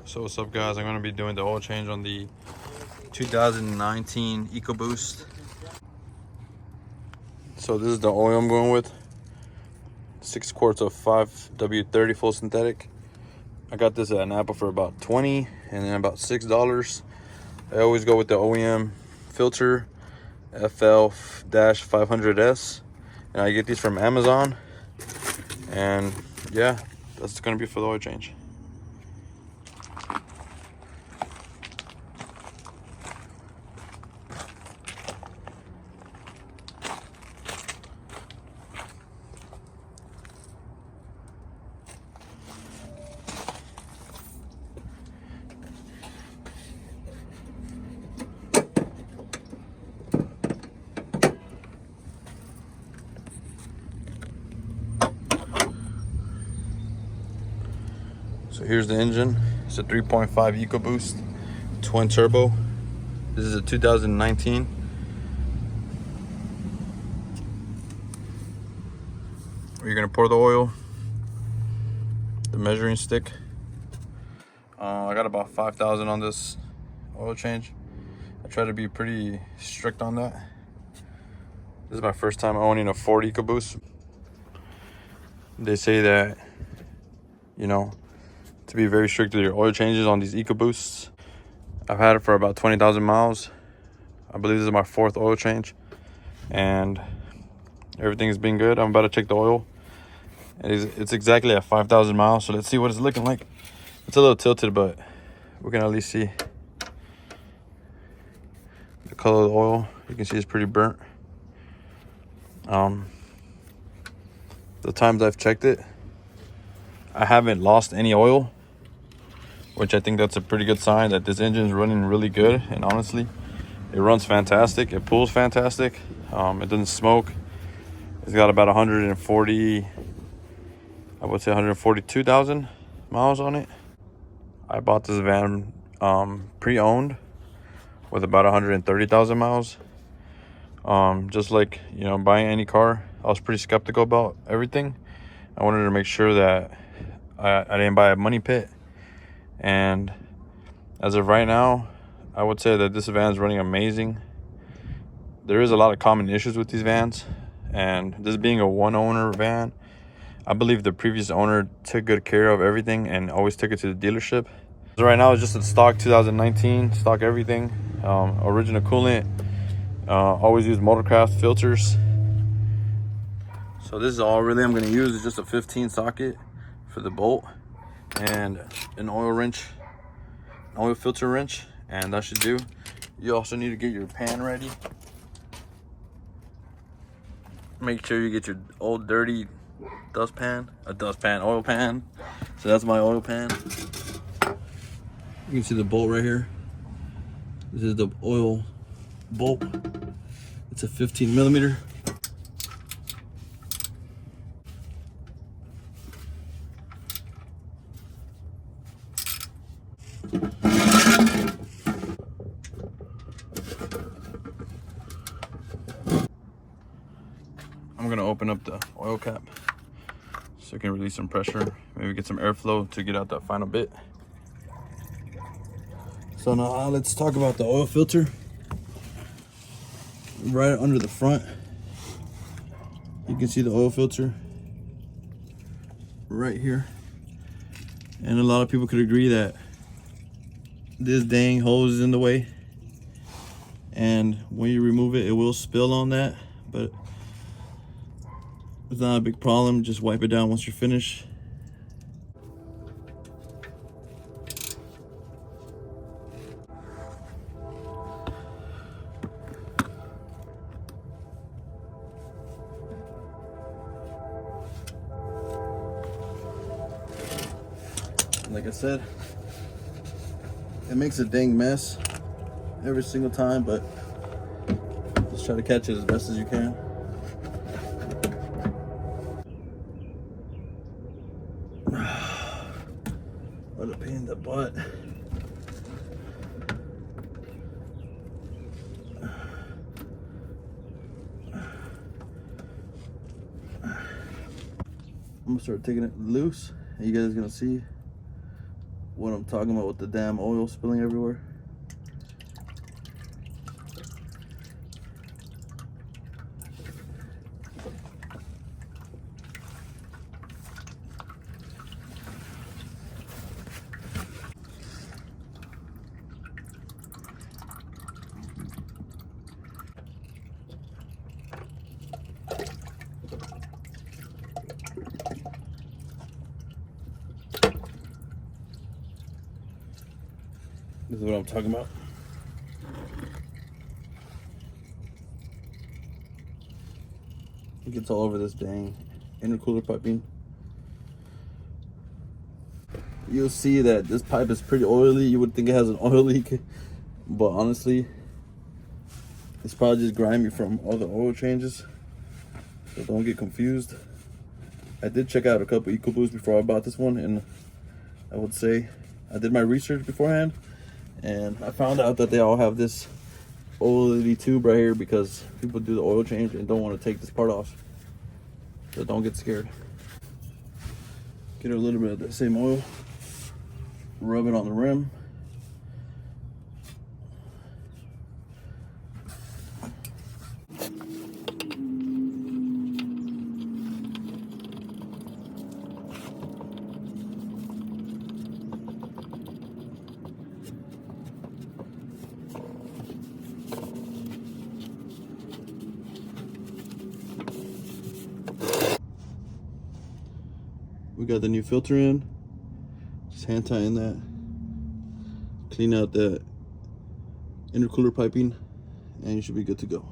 So what's up, guys? I'm going to be doing the oil change on the 2019 EcoBoost. So this is the oil I'm going with. 6 quarts of 5W30 full synthetic. I got this at Napa for about $20 and then about $6. I always go with the OEM filter FL-500S, and I get these from Amazon. And yeah, that's going to be for the oil change. So here's the engine. It's a 3.5 EcoBoost twin turbo. This is a 2019. You're gonna pour the oil, the measuring stick. I got about 5,000 on this oil change. I try to be pretty strict on that. This is my first time owning a Ford EcoBoost. They say that, you know, to be very strict with your oil changes on these EcoBoosts. I've had it for about 20,000 miles. I believe this is my 4th oil change, and everything has been good. I'm about to check the oil. It's exactly at 5,000 miles, so let's see what it's looking like. It's a little tilted, but we can at least see the color of the oil. You can see it's pretty burnt. The times I've checked it, I haven't lost any oil, which I think that's a pretty good sign that this engine is running really good. And honestly, it runs fantastic. It pulls fantastic. It doesn't smoke. It's got about 140, I would say 142,000 miles on it. I bought this van pre-owned with about 130,000 miles. Just like, you know, buying any car, I was pretty skeptical about everything. I wanted to make sure that I didn't buy a money pit. And as of right now, I would say that this van is running amazing. There is a lot of common issues with these vans, and this being a one owner van, I believe the previous owner took good care of everything and always took it to the dealership. So right now it's just a stock 2019, stock everything, original coolant, always use Motorcraft filters. So this is all really I'm going to use is just a 15 socket for the bolt and an oil wrench, an oil filter wrench, and that should do. You also need to get your pan ready. Make sure you get your old dirty oil pan. So that's my oil pan. You can see the bolt right here. This is the oil bolt. It's a 15 millimeter. I'm gonna open up the oil cap so it can release some pressure, maybe get some airflow to get out that final bit. So now let's talk about the oil filter. Right under the front, you can see the oil filter right here. And a lot of people could agree that this dang hose is in the way, and when you remove it, it will spill on that, but it's not a big problem. Just wipe it down once you're finished. Like I said, it makes a dang mess every single time, but just try to catch it as best as you can. What a pain in the butt. I'm gonna start taking it loose, and you guys are gonna see what I'm talking about with the damn oil spilling everywhere. This is what I'm talking about. It gets all over this dang intercooler piping. You'll see that this pipe is pretty oily. You would think it has an oil leak, but honestly, it's probably just grimy from all the oil changes. So don't get confused. I did check out a couple Ecoboosts before I bought this one, and I would say I did my research beforehand, and I found out that they all have this oily tube right here because people do the oil change and don't want to take this part off. So don't get scared. Get a little bit of that same oil, rub it on the rim. We got the new filter in. Just hand tying that. Clean out the intercooler piping, and you should be good to go.